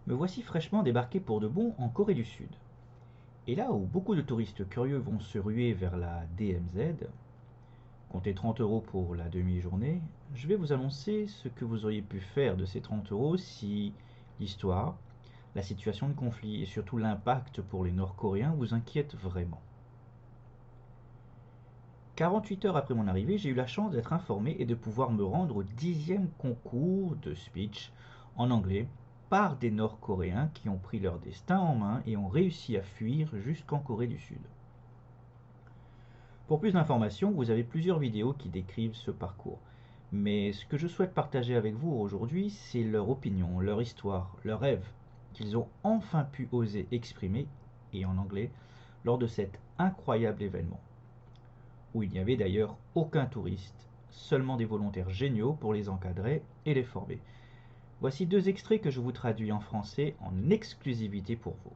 Me voici fraîchement débarqué pour de bon en Corée du Sud. Et là où beaucoup de touristes curieux vont se ruer vers la DMZ, comptez 30 euros pour la demi-journée, je vais vous annoncer ce que vous auriez pu faire de ces 30 euros si l'histoire, la situation de conflit et surtout l'impact pour les Nord-Coréens vous inquiètent vraiment. 48 heures après mon arrivée, j'ai eu la chance d'être informé et de pouvoir me rendre au 10e concours de speech en anglais par des Nord-Coréens qui ont pris leur destin en main et ont réussi à fuir jusqu'en Corée du Sud. Pour plus d'informations, vous avez plusieurs vidéos qui décrivent ce parcours. Mais ce que je souhaite partager avec vous aujourd'hui, c'est leur opinion, leur histoire, leurs rêves, qu'ils ont enfin pu oser exprimer, et en anglais, lors de cet incroyable événement, où il n'y avait d'ailleurs aucun touriste, seulement des volontaires géniaux pour les encadrer et les former. Voici deux extraits que je vous traduis en français en exclusivité pour vous.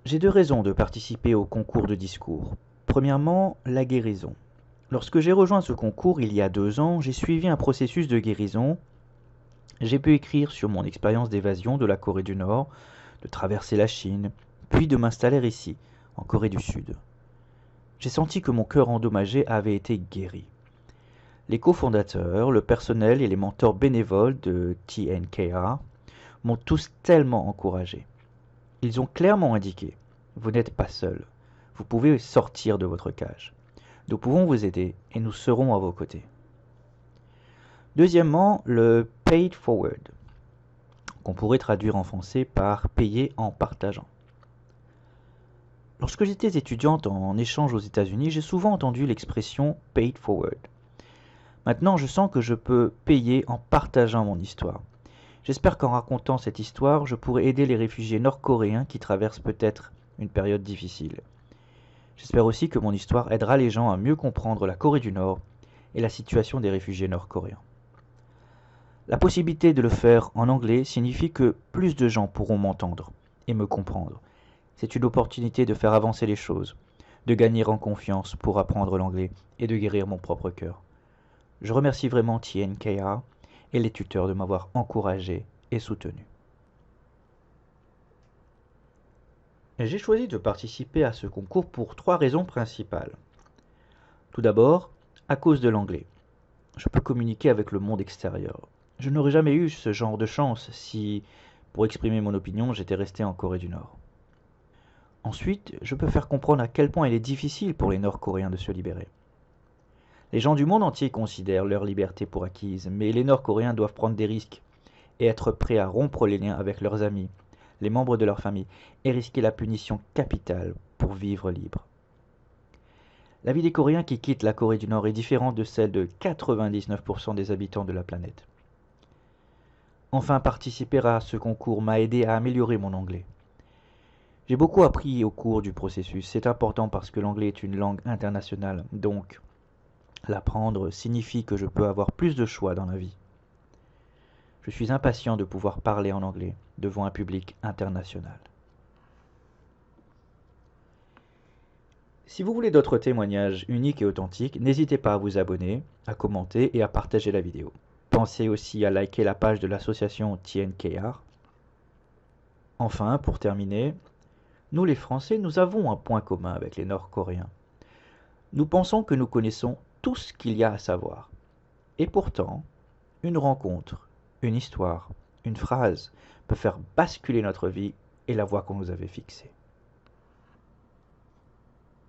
J'ai deux raisons de participer au concours de discours. Premièrement, la guérison. Lorsque j'ai rejoint ce concours il y a 2 ans, j'ai suivi un processus de guérison. J'ai pu écrire sur mon expérience d'évasion de la Corée du Nord, de traverser la Chine, puis de m'installer ici, en Corée du Sud. J'ai senti que mon cœur endommagé avait été guéri. Les cofondateurs, le personnel et les mentors bénévoles de TNKR m'ont tous tellement encouragé. Ils ont clairement indiqué: vous n'êtes pas seul, vous pouvez sortir de votre cage. Nous pouvons vous aider et nous serons à vos côtés. Deuxièmement, le paid forward, qu'on pourrait traduire en français par payer en partageant. Lorsque j'étais étudiante en échange aux États-Unis, j'ai souvent entendu l'expression paid forward. Maintenant, je sens que je peux payer en partageant mon histoire. J'espère qu'en racontant cette histoire, je pourrai aider les réfugiés nord-coréens qui traversent peut-être une période difficile. J'espère aussi que mon histoire aidera les gens à mieux comprendre la Corée du Nord et la situation des réfugiés nord-coréens. La possibilité de le faire en anglais signifie que plus de gens pourront m'entendre et me comprendre. C'est une opportunité de faire avancer les choses, de gagner en confiance pour apprendre l'anglais et de guérir mon propre cœur. Je remercie vraiment TNKR et les tuteurs de m'avoir encouragé et soutenu. J'ai choisi de participer à ce concours pour 3 raisons principales. Tout d'abord, à cause de l'anglais. Je peux communiquer avec le monde extérieur. Je n'aurais jamais eu ce genre de chance si, pour exprimer mon opinion, j'étais resté en Corée du Nord. Ensuite, je peux faire comprendre à quel point il est difficile pour les Nord-Coréens de se libérer. Les gens du monde entier considèrent leur liberté pour acquise, mais les Nord-Coréens doivent prendre des risques et être prêts à rompre les liens avec leurs amis, les membres de leur famille, et risquer la punition capitale pour vivre libre. La vie des Coréens qui quittent la Corée du Nord est différente de celle de 99% des habitants de la planète. Enfin, participer à ce concours m'a aidé à améliorer mon anglais. J'ai beaucoup appris au cours du processus. C'est important parce que l'anglais est une langue internationale, donc l'apprendre signifie que je peux avoir plus de choix dans la vie. Je suis impatient de pouvoir parler en anglais devant un public international. Si vous voulez d'autres témoignages uniques et authentiques, n'hésitez pas à vous abonner, à commenter et à partager la vidéo. Pensez aussi à liker la page de l'association TNKR. Enfin, pour terminer, nous les Français, nous avons un point commun avec les Nord-Coréens. Nous pensons que nous connaissons tout ce qu'il y a à savoir. Et pourtant, une rencontre, une histoire, une phrase peut faire basculer notre vie et la voie qu'on nous avait fixée.